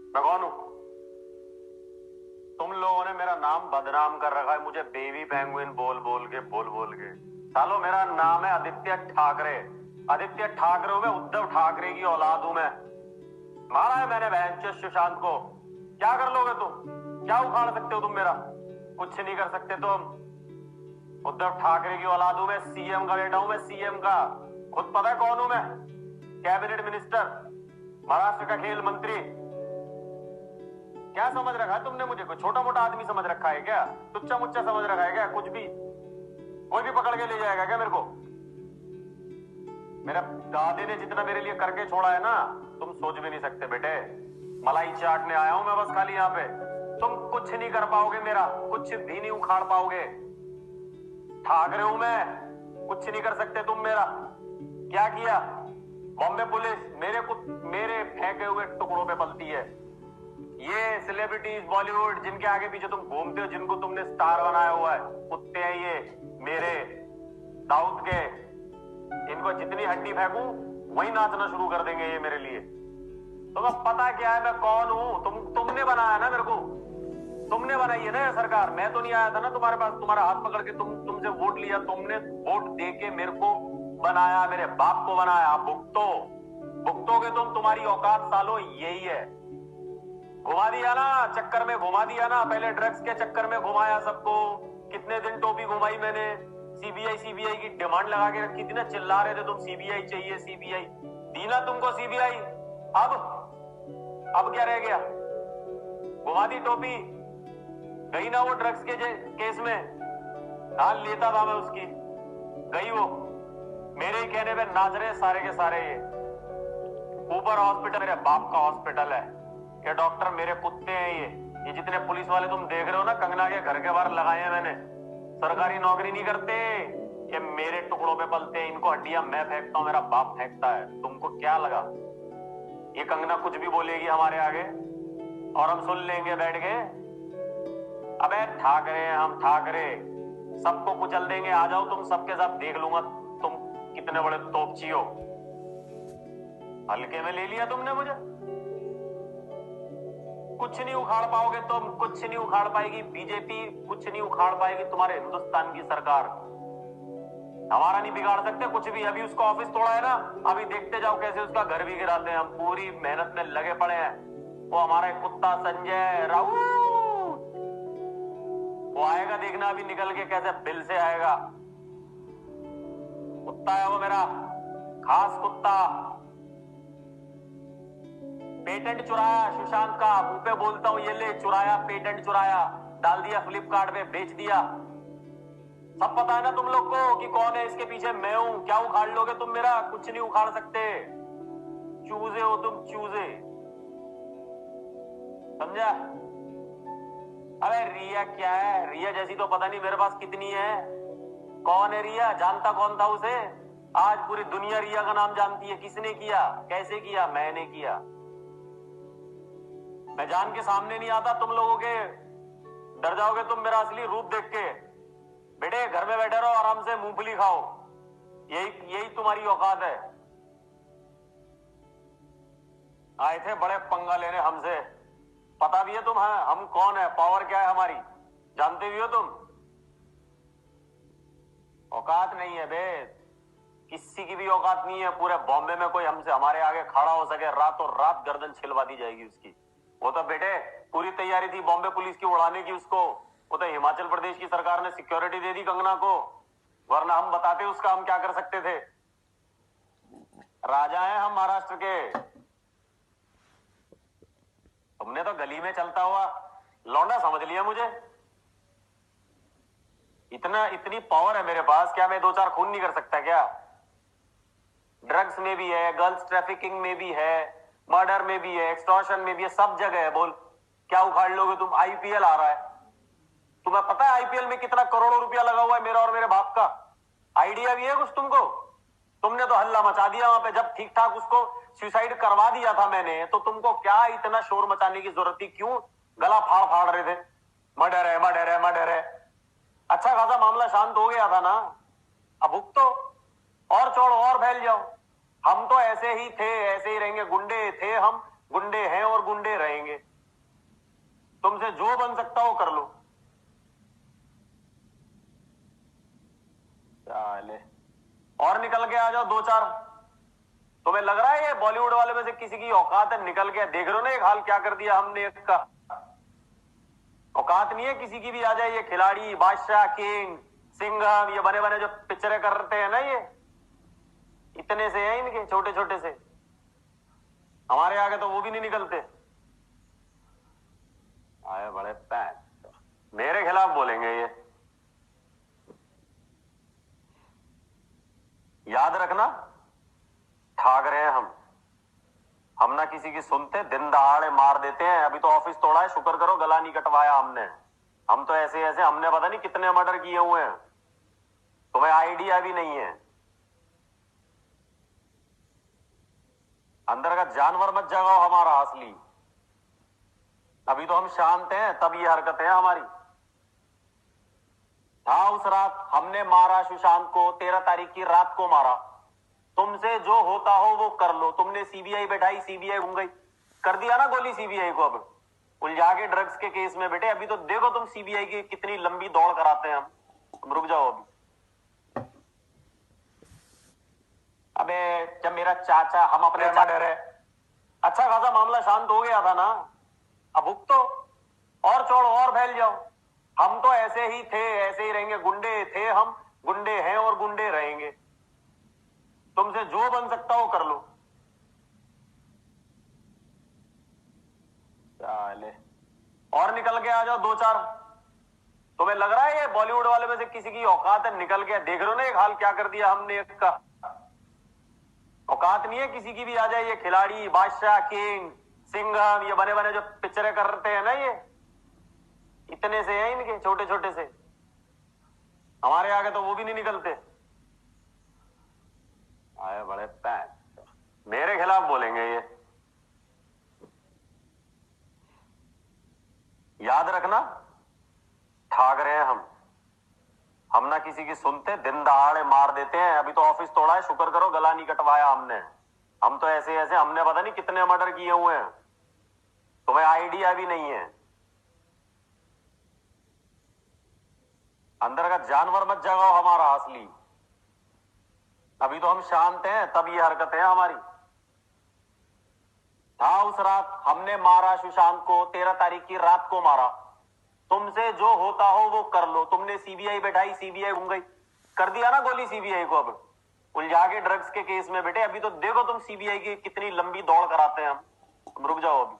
मैं कौन हूं? तुम लोगों ने मेरा नाम बदनाम कर रखा है, मुझे बेबी पेंगुइन बोल बोल के। सालो मेरा नाम है आदित्य ठाकरे। आदित्य ठाकरे हूं मैं, उद्धव ठाकरे की औलाद हूं मैं। मारा है मैंने बहन सुशांत को। क्या कर लोगे तुम? क्या उखाड़ सकते हो तुम मेरा? कुछ नहीं कर सकते तुम। उद्धव ठाकरे की औलाद हूं मैं, सीएम का बेटा हूं मैं, सीएम का। खुद पता है कौन हूं मैं? कैबिनेट मिनिस्टर, महाराष्ट्र का खेल मंत्री। क्या समझ रखा है तुमने मुझे? कोई छोटा मोटा आदमी समझ रखा है क्या? टुच्चा मुच्चा समझ रखा है क्या? कुछ भी कोई भी पकड़ के ले जाएगा क्या मेरे को? मेरे दादे ने जितना मेरे लिए करके छोड़ा है ना, तुम सोच भी नहीं सकते बेटे। मलाई चाटने आया हूं मैं बस खाली यहाँ पे। तुम कुछ नहीं कर पाओगे मेरा, कुछ भी नहीं उखाड़ पाओगे। ठाकरे हूं मैं, कुछ नहीं कर सकते तुम मेरा। क्या किया? बॉम्बे पुलिस मेरे फेंके हुए टुकड़ों पे पलती है। ये सेलिब्रिटीज बॉलीवुड जिनके आगे पीछे तुम घूमते हो, जिनको तुमने स्टार बनाया हुआ है, कुत्ते हैं ये मेरे साउथ के। इनको जितनी हड्डी फेंकूं वही नाचना शुरू कर देंगे ये मेरे लिए। तुम्हें पता क्या है मैं कौन हूं? तुमने बनाया ना मेरे को, तुमने बनाई है ना ये सरकार। मैं तो नहीं आया था ना तुम्हारे पास, तुम्हारा हाथ पकड़ के तुमसे वोट लिया। तुमने वोट दे के मेरे को बनाया, मेरे बाप को बनाया। भुगतोगे तुम, तुम्हारी औकात सालो यही है। घुमा दिया ना, चक्कर में घुमा दिया ना। पहले ड्रग्स के चक्कर में घुमाया सबको। कितने दिन टोपी घुमाई मैंने। सीबीआई की डिमांड लगा के रखी थी ना, चिल्ला रहे थे तुम सीबीआई चाहिए, सीबीआई दी ना तुमको सीबीआई। अब क्या रह गया? घुमा दी टोपी, गई ना वो ड्रग्स के केस में। हाँ लेता था मैं उसकी, गई वो। मेरे ही कहने पे नाच रहे सारे के सारे। ऊपर हॉस्पिटल मेरे बाप का हॉस्पिटल है, ये डॉक्टर मेरे कुत्ते हैं। ये जितने पुलिस वाले तुम देख रहे हो ना, कंगना के घर के बाहर लगाए हैं मैंने। सरकारी नौकरी नहीं करते, ये मेरे टुकड़ों पे पलते हैं। इनको हड्डियां मैं फेंकता हूं, मेरा बाप फेंकता है। तुमको क्या लगा ये कंगना कुछ भी बोलेगी हमारे आगे और हम सुन लेंगे बैठ के? अबे ठाकरे हैं हम, ठाकरे। सबको कुचल देंगे, आ जाओ तुम सबके साथ, देख लूंगा तुम कितने बड़े तोपची हो। हल्के में ले लिया तुमने मुझे। कुछ नहीं उखाड़ पाओगे तुम, कुछ नहीं उखाड़ पाएगी बीजेपी, कुछ नहीं उखाड़ पाएगी तुम्हारे हिंदुस्तान की सरकार। हमारा नहीं बिगाड़ सकते कुछ भी। अभी उसका ऑफिस तोड़ा है ना, अभी देखते जाओ कैसे उसका घर भी गिराते हैं हम। पूरी मेहनत में लगे पड़े हैं। वो हमारा कुत्ता संजय राउत, वो आएगा देखना अभी निकल के, कैसे बिल से आएगा। कुत्ता है वो मेरा, खास कुत्ता। पेटेंट चुराया सुशांत का, मुंह पे बोलता हूं, ये ले चुराया, पेटेंट चुराया, डाल दिया फ्लिपकार्ट पे, बेच दिया। सब पता है ना तुम लोग को कि कौन है इसके पीछे। मैं हूं। क्या उखाड़ लोगे तुम मेरा? कुछ नहीं उखाड़ सकते। चूजे हो तुम, चूजे, समझा? अबे रिया क्या है? रिया जैसी तो पता नहीं मेरे पास कितनी है। कौन है रिया? जानता कौन था उसे? आज पूरी दुनिया रिया का नाम जानती है। किसने किया, कैसे किया? मैंने किया। मैं जान के सामने नहीं आता तुम लोगों के, डर जाओगे तुम मेरा असली रूप देख के। बेटे घर में बैठे रहो, आराम से मूंगफली खाओ, यही तुम्हारी औकात है। आए थे बड़े पंगा लेने हमसे। पता भी है तुम है हम कौन है, पावर क्या है हमारी, जानते भी हो तुम। औकात नहीं है बे, किसी की भी औकात नहीं है। पूरे बॉम्बे में कोई हमसे हमारे आगे खड़ा हो सके, रातों रात गर्दन छिलवा दी जाएगी उसकी। वो तो बेटे पूरी तैयारी थी बॉम्बे पुलिस की उड़ाने की उसको। वो तो हिमाचल प्रदेश की सरकार ने सिक्योरिटी दे दी कंगना को, वरना हम बताते उसका हम क्या कर सकते थे। राजा हैं हम महाराष्ट्र के। तुमने तो गली में चलता हुआ लौंडा समझ लिया मुझे। इतनी पावर है मेरे पास, क्या मैं दो चार खून नहीं कर सकता क्या? ड्रग्स में भी है, गर्ल्स ट्रैफिकिंग में भी है, मर्डर में भी है, एक्सटॉर्शन में भी है, सब जगह है। बोल क्या उखाड़ लोगे तुम? आईपीएल आ रहा है, तुम्हें पता है आईपीएल में कितना करोड़ों रुपया लगा हुआ है मेरा और मेरे बाप का? आइडिया भी है कुछ तुमको? तुमने तो हल्ला मचा दिया वहां पे। जब ठीक ठाक उसको सुसाइड करवा दिया था मैंने, तो तुमको क्या इतना शोर मचाने की जरूरत थी? क्यों गला फाड़ फाड़ रहे थे? मर्डर है, मर्डर है, मर्डर है। अच्छा खासा मामला शांत हो गया था ना, अब भुगतो और छोड़ो और फैल जाओ। हम तो ऐसे ही थे, ऐसे ही रहेंगे। गुंडे थे हम, गुंडे हैं और गुंडे रहेंगे। आ जाओ दो चार। तुम्हें लग रहा है ये बॉलीवुड वाले में से किसी की औकात है? निकल के देख रहे हो ना एक हाल क्या कर दिया हमने इसका। औकात नहीं है किसी की भी आ जाए। ये खिलाड़ी, बादशाह, किंग, सिंघम, ये बने बने जो पिक्चरें करते हैं ना, ये इतने से हैं इनके छोटे छोटे से। हमारे आगे तो वो भी नहीं निकलते। आए बड़े पैंट, मेरे खिलाफ बोलेंगे ये। याद रखना, ठाक रहे हैं हम ना किसी की सुनते, दिन दहाड़े मार देते हैं। अभी तो ऑफिस तोड़ा है, शुक्र करो गला नहीं कटवाया हमने। हम तो ऐसे ऐसे, हमने पता नहीं कितने मर्डर किए हुए हैं, तुम्हें आइडिया भी नहीं है। अंदर का जानवर मत जगाओ हमारा असली। अभी तो हम शांत हैं, तब ये हरकतें हैं हमारी। था उस रात हमने मारा सुशांत को, 13 तारीख की रात को मारा। तुमसे जो होता हो वो कर लो। तुमने सीबीआई बैठाई, सीबीआई घूम गई, कर दिया ना गोली सीबीआई को। अब उलझा के ड्रग्स के केस में बेटे, अभी तो देखो तुम सीबीआई की कितनी लंबी दौड़ कराते हैं हम। तुम रुक जाओ अभी। अबे जब मेरा चाचा, हम अपने चाचा है, अच्छा खासा मामला शांत हो गया था ना। अब भुगतो और छोड़ो और फैल जाओ। हम तो ऐसे ही थे, ऐसे ही रहेंगे। गुंडे थे हम, गुंडे हैं और गुंडे रहेंगे। तुमसे जो बन सकता हो कर लो। चले और निकल के आ जाओ दो चार। तुम्हें लग रहा है ये बॉलीवुड वाले में से किसी की औकात है? निकल के देख रहे हो ना एक हाल क्या कर दिया हमने इसका। औकात नहीं है किसी की भी आ जाए। ये खिलाड़ी, बादशाह, किंग, सिंघम, ये बने बने जो पिक्चरें करते हैं ना, ये इतने से हैं इनके छोटे छोटे से। हमारे आगे तो वो भी नहीं निकलते। आए बड़े पैंट, मेरे खिलाफ बोलेंगे ये। याद रखना, ठाक रहे हैं हम ना किसी की सुनते, दिन दहाड़े मार देते हैं। अभी तो ऑफिस तोड़ा है, शुक्र करो गला नहीं कटवाया हमने। हम तो ऐसे ऐसे, हमने पता नहीं कितने मर्डर किए हुए हैं, तुम्हें आइडिया भी नहीं है। अंदर का जानवर मत जगाओ हमारा असली। अभी तो हम शांत हैं, तब ये हरकतें हैं हमारी। था उस रात हमने मारा सुशांत को, 13 तारीख की रात को मारा। तुमसे जो होता हो वो कर लो। तुमने सीबीआई बैठाई, सीबीआई घूम गई, कर दिया ना गोली सीबीआई को। अब उलझा के ड्रग्स के केस में बेटे, अभी तो देखो तुम सीबीआई की कितनी लंबी दौड़ कराते हैं हम। तुम रुक जाओ अभी।